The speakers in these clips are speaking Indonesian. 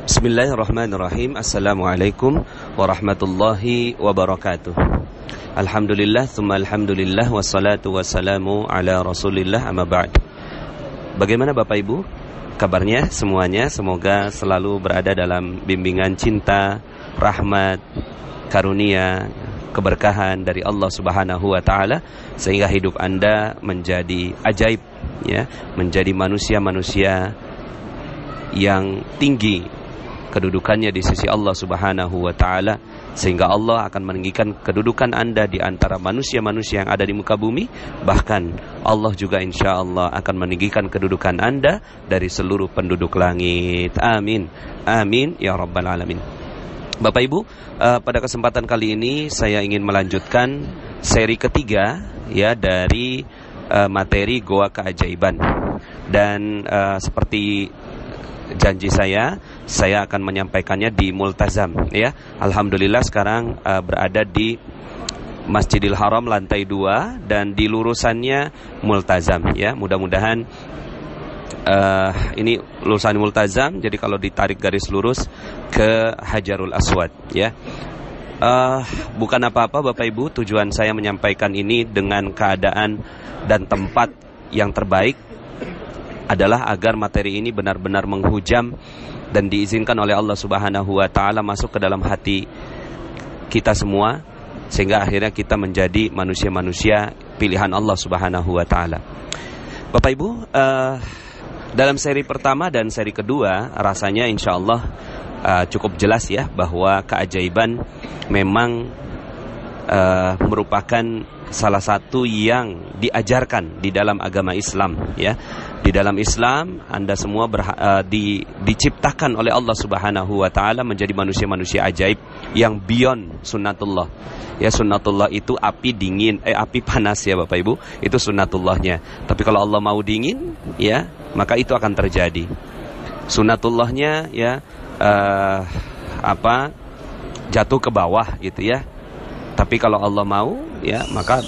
Bismillahirrahmanirrahim. Assalamualaikum warahmatullahi wabarakatuh. Alhamdulillah, thumma alhamdulillah, wassalatu wassalamu ala rasulillah, amma ba'd. Bagaimana Bapak Ibu kabarnya semuanya? Semoga selalu berada dalam bimbingan cinta, rahmat, karunia, keberkahan dari Allah Subhanahu wa taala, sehingga hidup Anda menjadi ajaib, ya, menjadi manusia-manusia yang tinggi kedudukannya di sisi Allah Subhanahu wa taala, sehingga Allah akan meninggikan kedudukan Anda di antara manusia-manusia yang ada di muka bumi. Bahkan Allah juga insya Allah akan meninggikan kedudukan Anda dari seluruh penduduk langit. Amin. Amin ya rabbal alamin. Bapak Ibu, pada kesempatan kali ini saya ingin melanjutkan seri ketiga, ya, dari materi Goa Keajaiban. Dan seperti janji saya akan menyampaikannya di Multazam, ya. Alhamdulillah sekarang berada di Masjidil Haram lantai 2 dan di lurusannya Multazam, ya. Mudah-mudahan ini lurusan Multazam, jadi kalau ditarik garis lurus ke Hajarul Aswad, ya. Bukan apa-apa Bapak Ibu, tujuan saya menyampaikan ini dengan keadaan dan tempat yang terbaik adalah agar materi ini benar-benar menghujam dan diizinkan oleh Allah Subhanahu wa taala masuk ke dalam hati kita semua, sehingga akhirnya kita menjadi manusia-manusia pilihan Allah Subhanahu wa taala. Bapak Ibu, dalam seri pertama dan seri kedua rasanya insya Allah cukup jelas, ya, bahwa keajaiban memang merupakan salah satu yang diajarkan di dalam agama Islam, ya. Di dalam Islam Anda semua diciptakan oleh Allah Subhanahu wa taala menjadi manusia-manusia ajaib yang beyond sunnatullah. Ya, sunnatullah itu api dingin, api panas, ya Bapak Ibu. Itu sunnatullahnya. Tapi kalau Allah mau dingin, ya, maka itu akan terjadi. Sunnatullahnya, ya, jatuh ke bawah gitu, ya. Tapi kalau Allah mau, ya, maka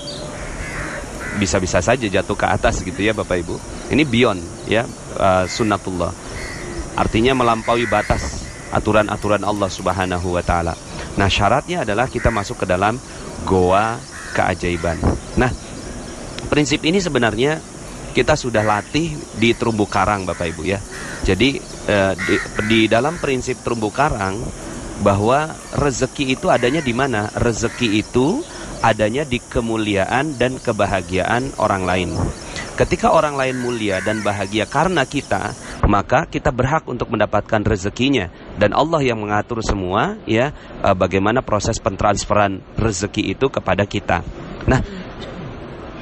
bisa-bisa saja jatuh ke atas gitu, ya Bapak Ibu. Ini beyond, ya, sunnatullah. Artinya melampaui batas aturan-aturan Allah Subhanahu wa taala. Nah, syaratnya adalah kita masuk ke dalam goa keajaiban. Nah, prinsip ini sebenarnya kita sudah latih di terumbu karang Bapak Ibu, ya. Jadi di dalam prinsip terumbu karang, bahwa rezeki itu adanya di mana? Rezeki itu adanya di kemuliaan dan kebahagiaan orang lain. Ketika orang lain mulia dan bahagia karena kita, maka kita berhak untuk mendapatkan rezekinya. Dan Allah yang mengatur semua, ya, bagaimana proses pentransferan rezeki itu kepada kita. Nah,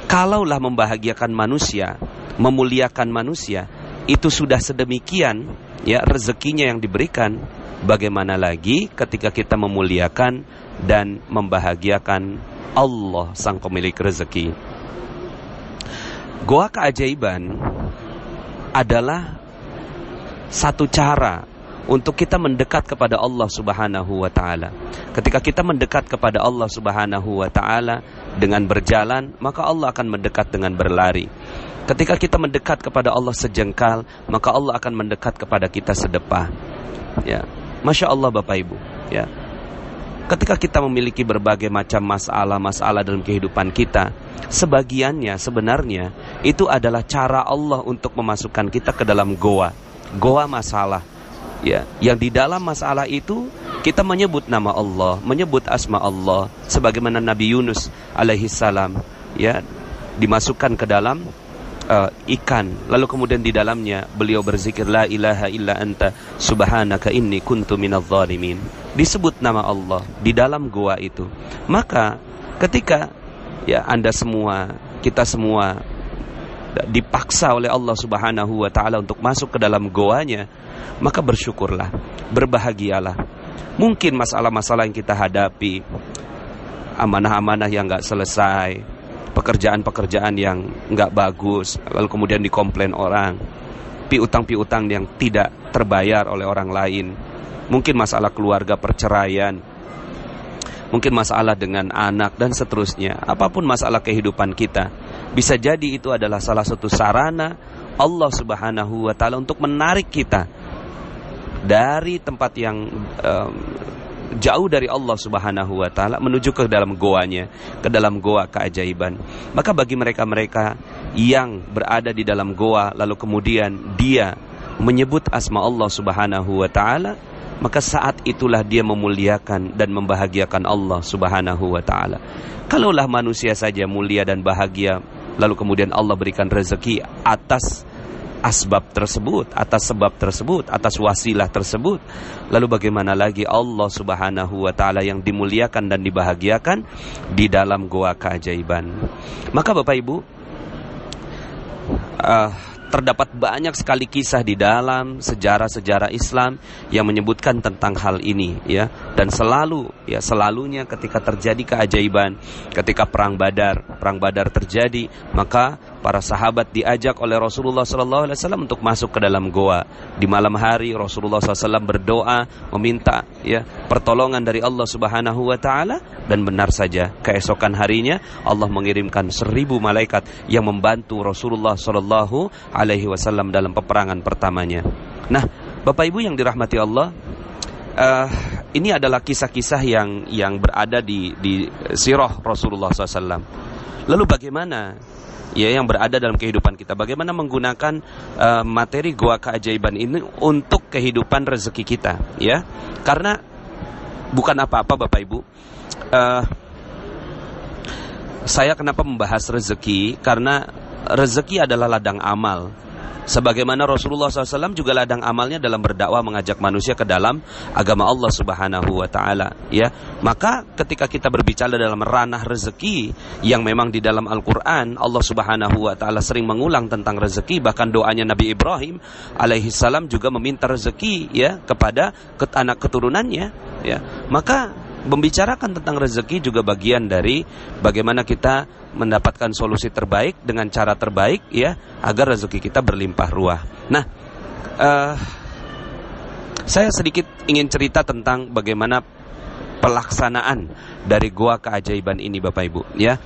kalaulah membahagiakan manusia, memuliakan manusia, itu sudah sedemikian, ya, rezekinya yang diberikan, bagaimana lagi ketika kita memuliakan dan membahagiakan Allah sang pemilik rezeki. Goa keajaiban adalah satu cara untuk kita mendekat kepada Allah Subhanahu wa taala. Ketika kita mendekat kepada Allah Subhanahu wa taala dengan berjalan, maka Allah akan mendekat dengan berlari. Ketika kita mendekat kepada Allah sejengkal, maka Allah akan mendekat kepada kita sedepah. Ya, Masya Allah Bapak Ibu, ya. Ketika kita memiliki berbagai macam masalah dalam kehidupan kita, sebagiannya sebenarnya itu adalah cara Allah untuk memasukkan kita ke dalam goa masalah, ya. Yang di dalam masalah itu kita menyebut nama Allah, menyebut asma Allah, sebagaimana Nabi Yunus alaihi salam, ya, dimasukkan ke dalam ikan, lalu kemudian di dalamnya beliau berzikir la ilaha illa anta subhanaka inni kuntu minadh dhalimin. Disebut nama Allah di dalam goa itu. Maka ketika, ya, Anda semua, kita semua dipaksa oleh Allah Subhanahu wa taala untuk masuk ke dalam goanya, maka bersyukurlah, berbahagialah. Mungkin masalah-masalah yang kita hadapi, amanah-amanah yang enggak selesai, pekerjaan-pekerjaan yang enggak bagus, lalu kemudian dikomplain orang, piutang-piutang yang tidak terbayar oleh orang lain, mungkin masalah keluarga, perceraian, mungkin masalah dengan anak dan seterusnya. Apapun masalah kehidupan kita, bisa jadi itu adalah salah satu sarana Allah Subhanahu wa taala untuk menarik kita dari tempat yang jauh dari Allah Subhanahu wa taala menuju ke dalam goanya, ke dalam goa keajaiban. Maka bagi mereka-mereka yang berada di dalam goa lalu kemudian dia menyebut asma Allah Subhanahu wa taala, maka saat itulah dia memuliakan dan membahagiakan Allah Subhanahu wa taala. Kalaulah manusia saja mulia dan bahagia, lalu kemudian Allah berikan rezeki atas asbab tersebut, atas sebab tersebut, atas wasilah tersebut, lalu bagaimana lagi Allah Subhanahu wa taala yang dimuliakan dan dibahagiakan di dalam goa keajaiban. Maka Bapak Ibu, terdapat banyak sekali kisah di dalam sejarah-sejarah Islam yang menyebutkan tentang hal ini, ya. Dan selalunya ketika terjadi keajaiban, ketika perang Badar terjadi, maka para sahabat diajak oleh Rasulullah SAW untuk masuk ke dalam goa. Di malam hari Rasulullah SAW berdoa meminta, ya, pertolongan dari Allah Subhanahu wa taala, dan benar saja keesokan harinya Allah mengirimkan 1000 malaikat yang membantu Rasulullah SAW dalam peperangan pertamanya. Nah, Bapak Ibu yang dirahmati Allah, ini adalah kisah-kisah yang berada di sirah Rasulullah SAW. Lalu bagaimana, ya, yang berada dalam kehidupan kita? Bagaimana menggunakan materi goa keajaiban ini untuk kehidupan rezeki kita, ya? Karena bukan apa-apa Bapak Ibu. Saya kenapa membahas rezeki? Karena rezeki adalah ladang amal. Sebagaimana Rasulullah SAW juga ladang amalnya dalam berdakwah mengajak manusia ke dalam agama Allah Subhanahu wa taala, ya. Maka ketika kita berbicara dalam ranah rezeki yang memang di dalam Al-Qur'an Allah Subhanahu wa taala sering mengulang tentang rezeki, bahkan doanya Nabi Ibrahim alaihi salam juga meminta rezeki, ya, kepada anak keturunannya, ya. Maka membicarakan tentang rezeki juga bagian dari bagaimana kita mendapatkan solusi terbaik dengan cara terbaik, ya, agar rezeki kita berlimpah ruah. Nah, saya sedikit ingin cerita tentang bagaimana pelaksanaan dari goa keajaiban ini Bapak Ibu, ya.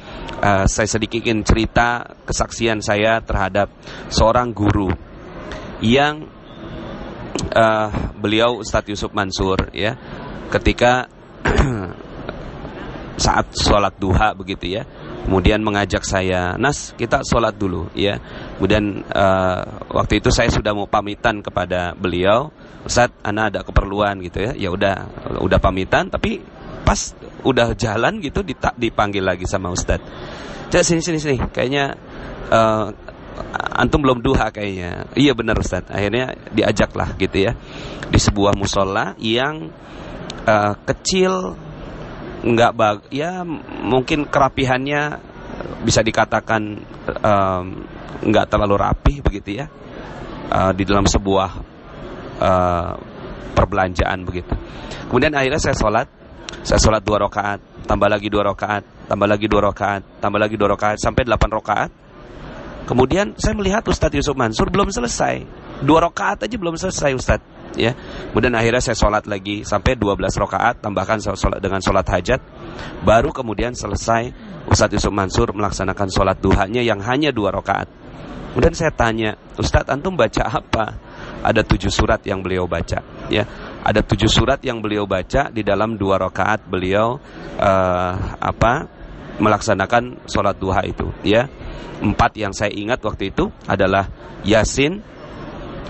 Saya sedikit ingin cerita kesaksian saya terhadap seorang guru yang beliau Ustadz Yusuf Mansur, ya, ketika saat sholat duha begitu, ya, kemudian mengajak saya, "Nas, kita sholat dulu," ya. Kemudian waktu itu saya sudah mau pamitan kepada beliau, "Ustaz, ana ada keperluan," gitu, ya. Ya udah pamitan, tapi pas udah jalan gitu dipanggil lagi sama Ustaz. Sini, kayaknya antum belum duha kayaknya." "Iya benar Ustaz." Akhirnya diajaklah gitu, ya, di sebuah musola yang kecil, ya mungkin kerapihannya bisa dikatakan nggak terlalu rapih begitu, ya, di dalam sebuah perbelanjaan begitu. Kemudian akhirnya saya sholat 2 rakaat, tambah lagi 2 rakaat, tambah lagi 2 rakaat, tambah lagi 2 rakaat, sampai 8 rakaat. Kemudian saya melihat Ustadz Yusuf Mansur belum selesai, 2 rakaat aja belum selesai Ustadz, ya. Kemudian akhirnya saya sholat lagi sampai 12 rakaat, tambahkan sholat dengan sholat hajat. Baru kemudian selesai Ustadz Yusuf Mansur melaksanakan sholat duhanya yang hanya 2 rakaat. Kemudian saya tanya, "Ustadz, antum baca apa?" Ada 7 surat yang beliau baca, ya. Ada 7 surat yang beliau baca di dalam 2 rakaat beliau melaksanakan sholat duha itu, ya. 4 yang saya ingat waktu itu adalah Yasin,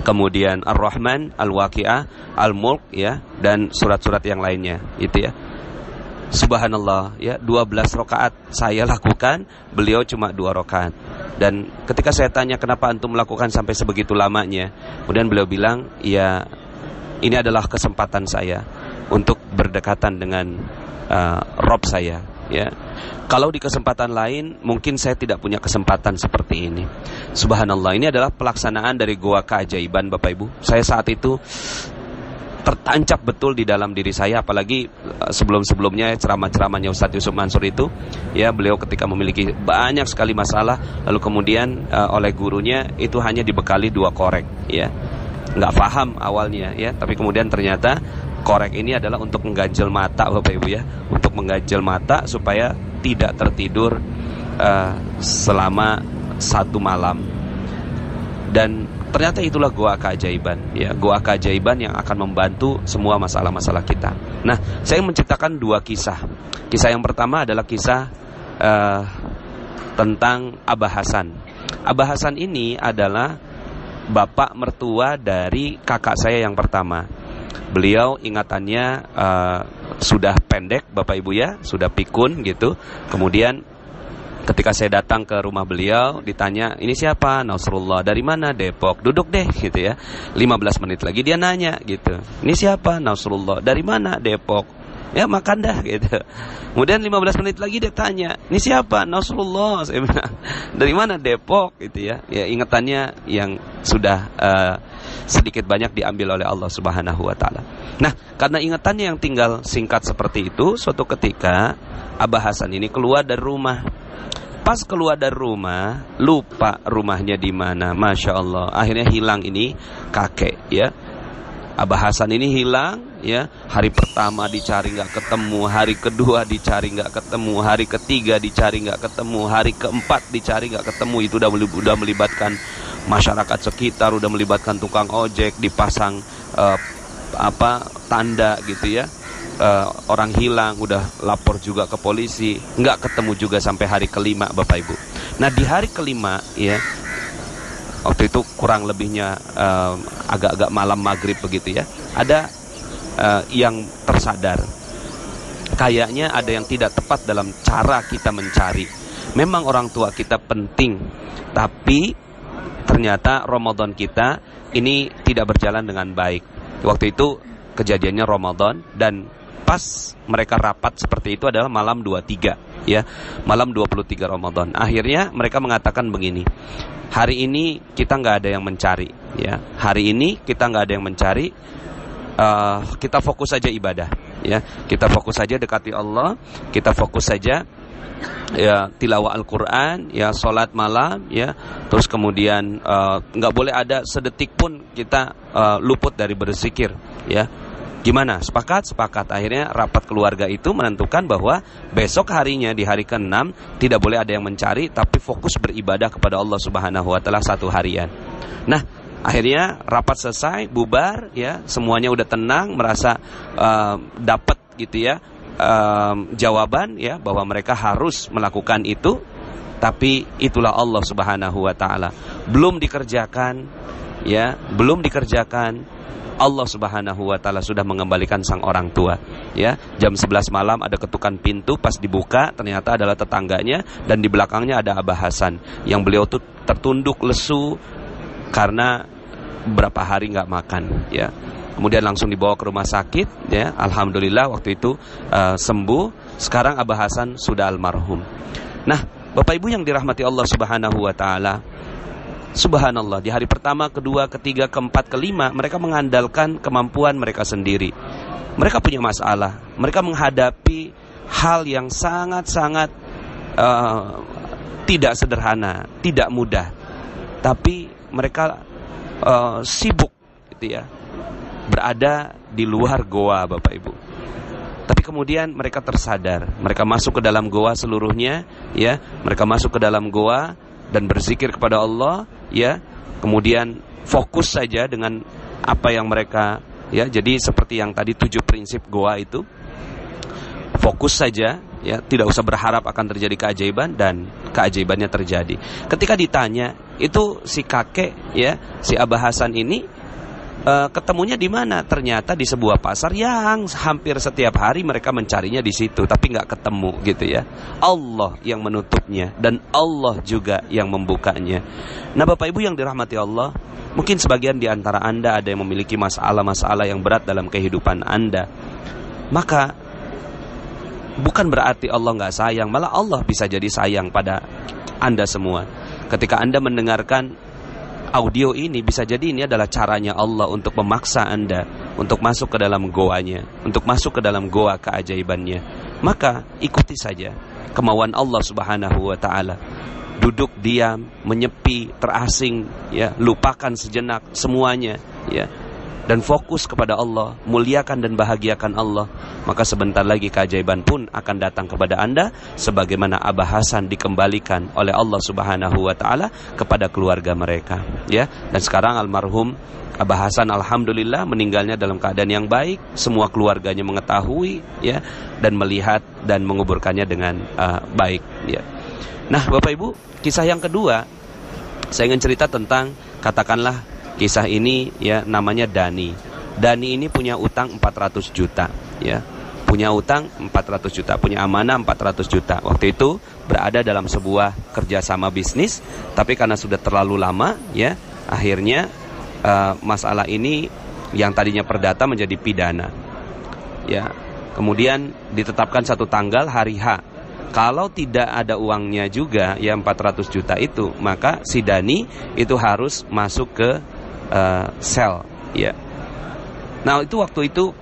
kemudian Ar-Rahman, Al-Waqi'ah, Al-Mulk, ya, dan surat-surat yang lainnya, itu, ya. Subhanallah, ya, 12 rakaat saya lakukan, beliau cuma 2 rakaat. Dan ketika saya tanya, "Kenapa antum melakukan sampai sebegitu lamanya?" Kemudian beliau bilang, "Ya, ini adalah kesempatan saya untuk berdekatan dengan Rob saya, ya. Kalau di kesempatan lain mungkin saya tidak punya kesempatan seperti ini." Subhanallah, ini adalah pelaksanaan dari goa keajaiban Bapak Ibu. Saya saat itu tertancap betul di dalam diri saya, apalagi sebelum-sebelumnya ceramah-ceramahnya Ustadz Yusuf Mansur itu, ya, beliau ketika memiliki banyak sekali masalah, lalu kemudian oleh gurunya itu hanya dibekali 2 korek, ya. Nggak paham awalnya, ya, tapi kemudian ternyata korek ini adalah untuk mengganjel mata Bapak Ibu, ya, untuk mengganjel mata supaya tidak tertidur selama 1 malam. Dan ternyata itulah goa keajaiban, ya, goa keajaiban yang akan membantu semua masalah-masalah kita. Nah, saya menciptakan dua kisah. Kisah yang pertama adalah kisah tentang Abah Hasan. Abah Hasan ini adalah bapak mertua dari kakak saya yang pertama. Beliau ingatannya sudah pendek, Bapak Ibu ya, sudah pikun gitu. Kemudian ketika saya datang ke rumah beliau, ditanya, ini siapa? Nasrullah. Dari mana? Depok. Duduk deh gitu ya. 15 menit lagi dia nanya gitu, ini siapa? Nasrullah. Dari mana? Depok. Ya makan dah gitu. Kemudian 15 menit lagi dia tanya, ini siapa? Nasrullah. Saya bilang, dari mana? Depok gitu ya. Ya ingatannya yang sudah sedikit banyak diambil oleh Allah Subhanahu wa taala. Nah, karena ingatannya yang tinggal singkat seperti itu, suatu ketika Abah Hasan ini keluar dari rumah. Pas keluar dari rumah, lupa rumahnya di mana. Masya Allah, akhirnya hilang ini kakek ya. Abah Hasan ini hilang ya. Hari pertama dicari nggak ketemu, hari kedua dicari nggak ketemu, hari ketiga dicari nggak ketemu, hari keempat dicari nggak ketemu. Itu udah melibatkan masyarakat sekitar, udah melibatkan tukang ojek, dipasang tanda gitu ya. Orang hilang, udah lapor juga ke polisi, nggak ketemu juga sampai hari kelima, Bapak Ibu. Nah, di hari kelima ya, waktu itu kurang lebihnya agak-agak malam maghrib begitu ya, ada yang tersadar kayaknya ada yang tidak tepat dalam cara kita mencari. Memang orang tua kita penting, tapi ternyata Ramadan kita ini tidak berjalan dengan baik. Waktu itu kejadiannya Ramadan, dan pas mereka rapat seperti itu adalah malam 23 ya, malam 23 Ramadan. Akhirnya mereka mengatakan begini, hari ini kita nggak ada yang mencari ya, hari ini kita nggak ada yang mencari, kita fokus saja ibadah ya, kita fokus saja dekati Allah, kita fokus saja ya tilawah Al-Quran ya, sholat malam ya, terus kemudian nggak boleh ada sedetik pun kita luput dari berzikir ya. Gimana? Sepakat? Sepakat. Akhirnya rapat keluarga itu menentukan bahwa besok harinya, di hari ke-6, tidak boleh ada yang mencari, tapi fokus beribadah kepada Allah Subhanahu wa taala satu harian. Nah, akhirnya rapat selesai, bubar ya, semuanya udah tenang, merasa dapat gitu ya jawaban ya, bahwa mereka harus melakukan itu. Tapi itulah Allah Subhanahu wa taala, belum dikerjakan ya, belum dikerjakan, Allah Subhanahu wa taala sudah mengembalikan sang orang tua ya. Jam 11 malam ada ketukan pintu, pas dibuka ternyata adalah tetangganya, dan di belakangnya ada Abah Hasan yang beliau tuh tertunduk lesu karena berapa hari nggak makan ya. Kemudian langsung dibawa ke rumah sakit ya. Alhamdulillah waktu itu sembuh. Sekarang Abah Hasan sudah almarhum. Nah, Bapak Ibu yang dirahmati Allah Subhanahu wa taala, subhanallah, di hari pertama, kedua, ketiga, keempat, kelima, mereka mengandalkan kemampuan mereka sendiri. Mereka punya masalah, mereka menghadapi hal yang sangat-sangat tidak sederhana, tidak mudah. Tapi mereka sibuk gitu ya, berada di luar goa, Bapak Ibu. Tapi kemudian mereka tersadar, mereka masuk ke dalam goa seluruhnya ya, mereka masuk ke dalam goa dan berzikir kepada Allah ya. Kemudian fokus saja dengan apa yang mereka ya. Jadi seperti yang tadi 7 prinsip goa itu, fokus saja ya, tidak usah berharap akan terjadi keajaiban, dan keajaibannya terjadi. Ketika ditanya, itu si kakek ya, si Abah Hasan ini ketemunya di mana? Ternyata di sebuah pasar yang hampir setiap hari mereka mencarinya di situ, tapi nggak ketemu gitu ya. Allah yang menutupnya dan Allah juga yang membukanya. Nah, Bapak Ibu yang dirahmati Allah, mungkin sebagian di antara Anda ada yang memiliki masalah-masalah yang berat dalam kehidupan Anda. Maka bukan berarti Allah nggak sayang, malah Allah bisa jadi sayang pada Anda semua. Ketika Anda mendengarkan audio ini, bisa jadi ini adalah caranya Allah untuk memaksa Anda untuk masuk ke dalam goanya, untuk masuk ke dalam goa keajaibannya. Maka ikuti saja kemauan Allah Subhanahu wa taala. Duduk diam, menyepi, terasing ya, lupakan sejenak semuanya ya. dan fokus kepada Allah, muliakan dan bahagiakan Allah, maka sebentar lagi keajaiban pun akan datang kepada Anda, sebagaimana Abah Hasan dikembalikan oleh Allah Subhanahu wa taala kepada keluarga mereka, ya. Dan sekarang almarhum Abah Hasan alhamdulillah meninggalnya dalam keadaan yang baik, semua keluarganya mengetahui, ya, dan melihat dan menguburkannya dengan baik, ya. Nah, Bapak Ibu, kisah yang kedua saya ingin cerita tentang, katakanlah kisah ini, ya, namanya Dani. Dani ini punya utang 400 juta, ya. Punya utang 400 juta, punya amanah 400 juta. Waktu itu berada dalam sebuah kerjasama bisnis, tapi karena sudah terlalu lama, ya, akhirnya masalah ini yang tadinya perdata menjadi pidana, ya. Kemudian ditetapkan satu tanggal, hari H. Kalau tidak ada uangnya juga, ya, 400 juta itu, maka si Dani itu harus masuk ke sel, ya. Nah, waktu itu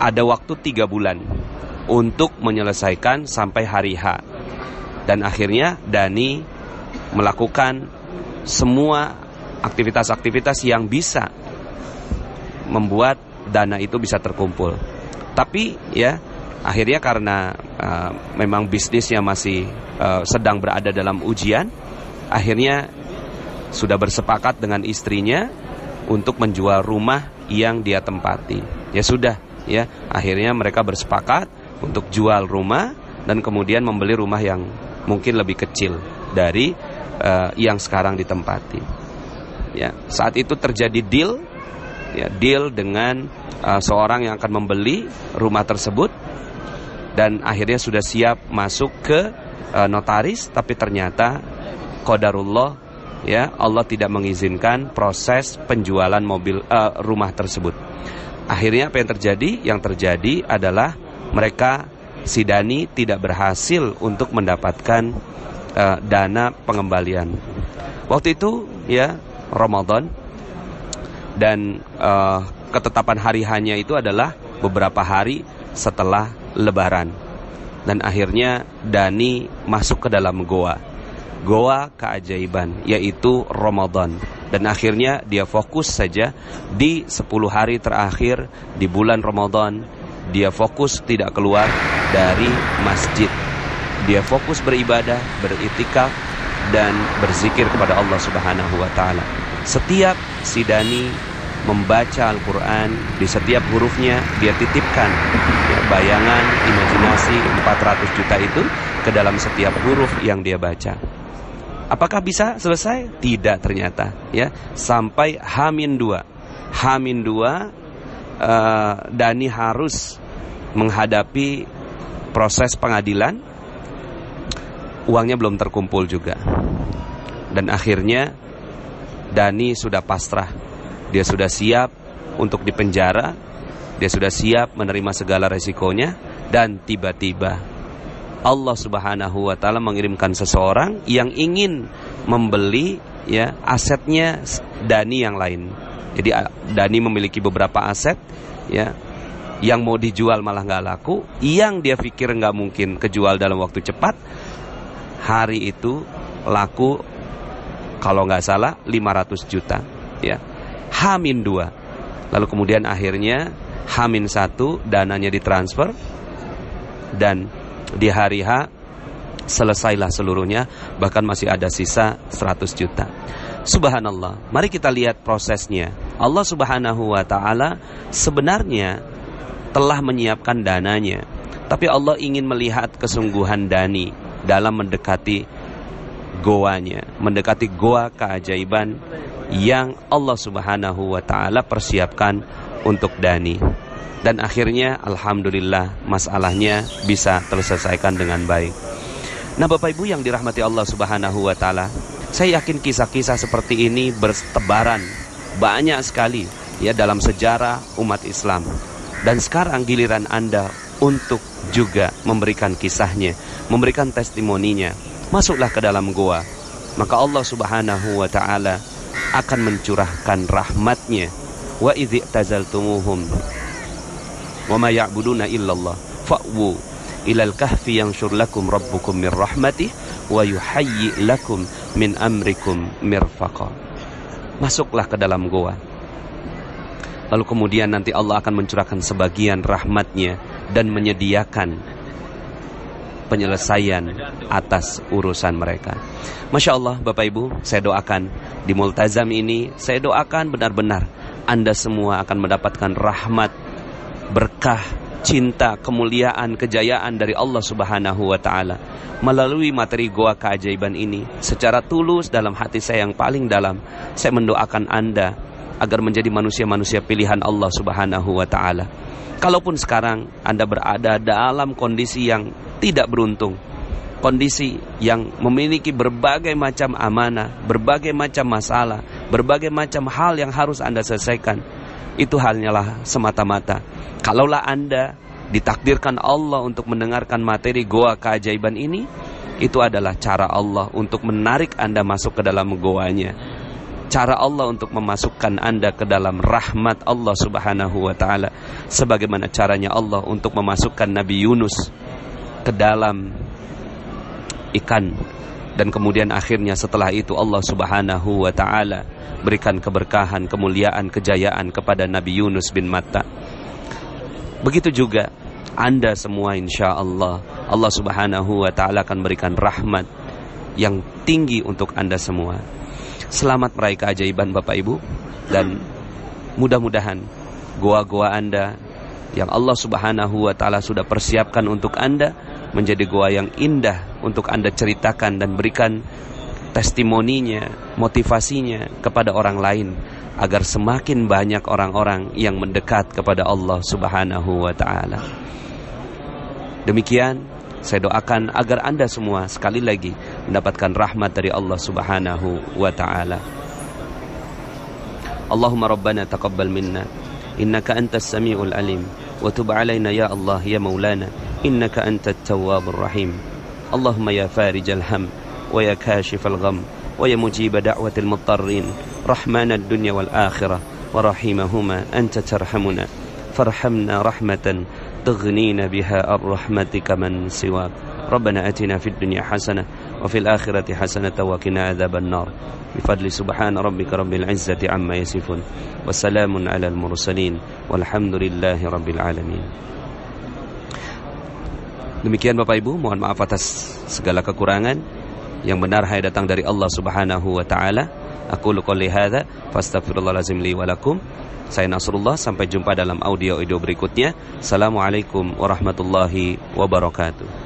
ada waktu 3 bulan untuk menyelesaikan sampai hari H. Dan akhirnya Dani melakukan semua aktivitas-aktivitas yang bisa membuat dana itu bisa terkumpul. Tapi, ya, akhirnya karena memang bisnisnya masih sedang berada dalam ujian, akhirnya sudah bersepakat dengan istrinya untuk menjual rumah yang dia tempati. Ya sudah, ya, akhirnya mereka bersepakat untuk jual rumah dan kemudian membeli rumah yang mungkin lebih kecil dari yang sekarang ditempati. Ya, saat itu terjadi deal, ya, deal dengan seorang yang akan membeli rumah tersebut, dan akhirnya sudah siap masuk ke notaris, tapi ternyata qadarullah, ya, Allah tidak mengizinkan proses penjualan rumah tersebut. Akhirnya apa yang terjadi? Yang terjadi adalah mereka, si Dani tidak berhasil untuk mendapatkan dana pengembalian. Waktu itu, ya, Ramadan, dan ketetapan hari hanya itu adalah beberapa hari setelah Lebaran. Dan akhirnya Dani masuk ke dalam goa keajaiban, yaitu Ramadan. Dan akhirnya dia fokus saja di 10 hari terakhir di bulan Ramadan. Dia fokus tidak keluar dari masjid. Dia fokus beribadah, beriktikaf, dan berzikir kepada Allah Subhanahu wa taala. Setiap si Dani membaca Al-Quran, di setiap hurufnya dia titipkan, ya, bayangan, imajinasi 400 juta itu ke dalam setiap huruf yang dia baca. Apakah bisa selesai? Tidak ternyata, ya. Sampai H-2 Dani harus menghadapi proses pengadilan. Uangnya belum terkumpul juga. Dan akhirnya Dani sudah pasrah. Dia sudah siap untuk dipenjara, dia sudah siap menerima segala resikonya, dan tiba-tiba Allah Subhanahu wa taala mengirimkan seseorang yang ingin membeli, ya, asetnya Dani yang lain. Jadi Dani memiliki beberapa aset, ya, yang mau dijual malah nggak laku, yang dia pikir nggak mungkin kejual dalam waktu cepat, hari itu laku kalau nggak salah 500 juta, ya. H-2. Lalu kemudian akhirnya H-1 dananya ditransfer, dan di hari H selesailah seluruhnya, bahkan masih ada sisa 100 juta. Subhanallah. Mari kita lihat prosesnya. Allah Subhanahu wa taala sebenarnya telah menyiapkan dananya, tapi Allah ingin melihat kesungguhan Dani dalam mendekati goanya, mendekati goa keajaiban yang Allah Subhanahu wa taala persiapkan untuk Dani. Dan akhirnya alhamdulillah masalahnya bisa terselesaikan dengan baik. Nah, Bapak Ibu yang dirahmati Allah Subhanahu wa taala, saya yakin kisah-kisah seperti ini bertebaran banyak sekali, ya, dalam sejarah umat Islam. Dan sekarang giliran Anda untuk juga memberikan kisahnya, memberikan testimoninya. Masuklah ke dalam goa, maka Allah Subhanahu wa taala akan mencurahkan rahmatnya. Wa idzi tazaltumuhum wa ma ya'buduna illallah fa'wu ilal kahfi yanshur lakum rabbukum min rahmatih wa yuhayyi lakum min amrikum mirfaqa. Masuklah ke dalam goa. Lalu kemudian nanti Allah akan mencurahkan sebagian rahmatnya dan menyediakan penyelesaian atas urusan mereka. Masya Allah Bapak Ibu, saya doakan di Multazam ini, saya doakan benar-benar Anda semua akan mendapatkan rahmat, berkah, cinta, kemuliaan, kejayaan dari Allah Subhanahu wa Ta'ala melalui materi Goa Keajaiban ini. Secara tulus dalam hati saya yang paling dalam, saya mendoakan Anda agar menjadi manusia-manusia pilihan Allah Subhanahu wa Ta'ala. Kalaupun sekarang Anda berada dalam kondisi yang tidak beruntung, kondisi yang memiliki berbagai macam amanah, berbagai macam masalah, berbagai macam hal yang harus Anda selesaikan, itu hanyalah semata-mata kalaulah Anda ditakdirkan Allah untuk mendengarkan materi Goa Keajaiban ini, itu adalah cara Allah untuk menarik Anda masuk ke dalam goanya, cara Allah untuk memasukkan Anda ke dalam rahmat Allah Subhanahu wa Ta'ala, sebagaimana caranya Allah untuk memasukkan Nabi Yunus ke dalam ikan, dan kemudian akhirnya setelah itu Allah Subhanahu wa Ta'ala berikan keberkahan, kemuliaan, kejayaan kepada Nabi Yunus bin Matta. Begitu juga Anda semua, insya Allah Allah Subhanahu wa Ta'ala akan berikan rahmat yang tinggi untuk Anda semua. Selamat meraih keajaiban Bapak Ibu, dan mudah-mudahan goa-goa Anda yang Allah Subhanahu wa Ta'ala sudah persiapkan untuk Anda menjadi goa yang indah untuk Anda ceritakan dan berikan testimoninya, motivasinya kepada orang lain, agar semakin banyak orang-orang yang mendekat kepada Allah Subhanahu wa Ta'ala. Demikian saya doakan agar Anda semua sekali lagi mendapatkan rahmat dari Allah Subhanahu wa Ta'ala. Allahumma rabbana taqabbal minna innaka antas samiul alim wa tub alaina ya Allah ya maulana innaka antat tawwabur rahim. Allahumma ya farijal ham wa ya kashifal gham wa ya mujiba da'watil muttarrin rahmanad dunya wal akhirah wa rahimahuma anta tarhamuna farhamna rahmatan تغنينا بها الرحمتك من سواك ربنا أتنا في الدنيا حسنة وفي الآخرة حسنة وقنا عذاب النار بفضل سبحان ربك رب العزة عما يصفون وسلام على المرسلين والحمد لله رب العالمين. Demikian Bapak Ibu, mohon maaf atas segala kekurangan. Yang benar hanya datang dari Allah Subhanahu wa Ta'ala. Aqulu qouli hadza fastaghfirullahalazim li wa lakum. Saya Nasrullah, sampai jumpa dalam audio berikutnya. Assalamualaikum warahmatullahi wabarakatuh.